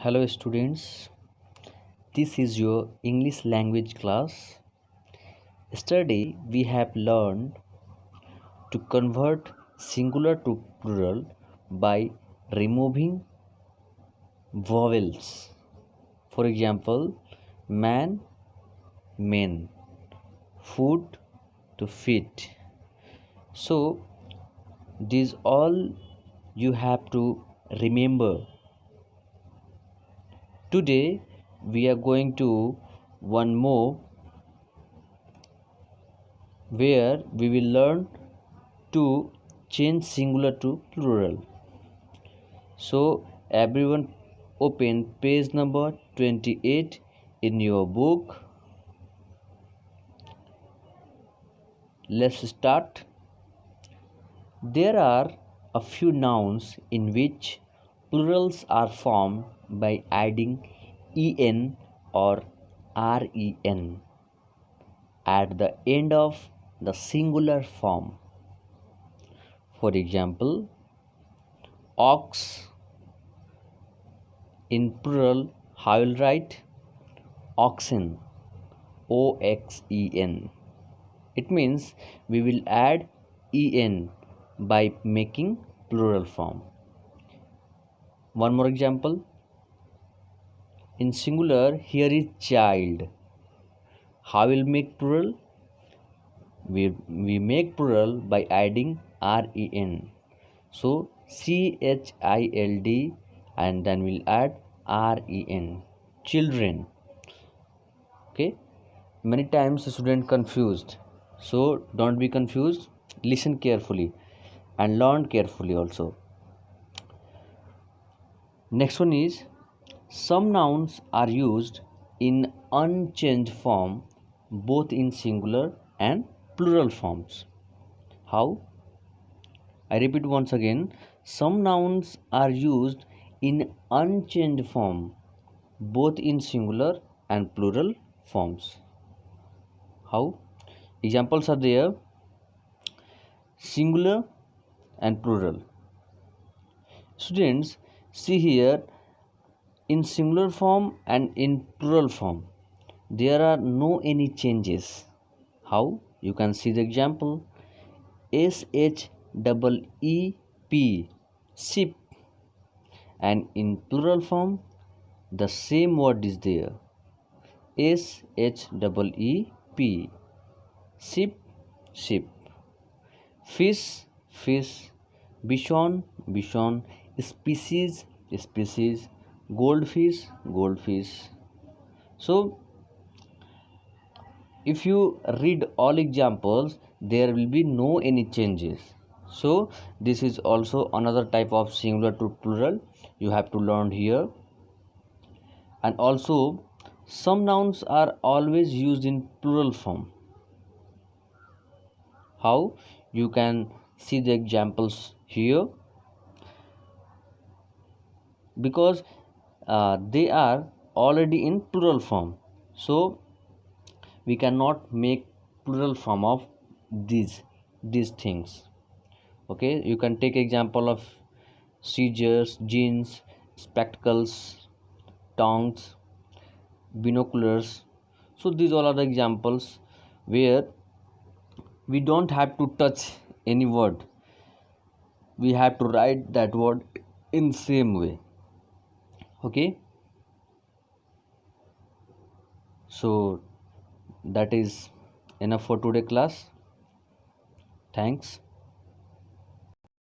Hello students, this is your English language class. Yesterday we have learned to convert singular to plural by removing vowels. For example, man, men, food to feed. So these all you have to remember. Today we are going to one more where we will learn to change singular to plural. So everyone open page number 28 in your book. Let's start. There are a few nouns in which plurals are formed by adding en or ren at the end of the singular form. For example, ox. In plural, I will write oxen, oxen. It means we will add en by making plural form. One more example. In singular, here is child. How will make plural? We make plural by adding ren. So child and then we'll add ren. Children. Okay. Many times the student confused. So don't be confused. Listen carefully and learn carefully also. Next one is some nouns are used in unchanged form both in singular and plural forms. How? I repeat once again. Some nouns are used in unchanged form both in singular and plural forms. How? Examples are there: singular and plural. Students, see here, in singular form and in plural form there are no any changes. How? You can see the example: shep, ship, and in plural form the same word is there: shep, ship, ship, fish, fish, bison, bison, species, species, goldfish, goldfish. So if you read all examples there will be no any changes. So this is also another type of singular to plural you have to learn here. And also some nouns are always used in plural form. How? You can see the examples here because they are already in plural form, so we cannot make plural form of these things. Okay, you can take example of scissors, jeans, spectacles, tongs, binoculars. So these all are the examples where we don't have to touch any word, we have to write that word in same way. Okay, so that is enough for today class. Thanks.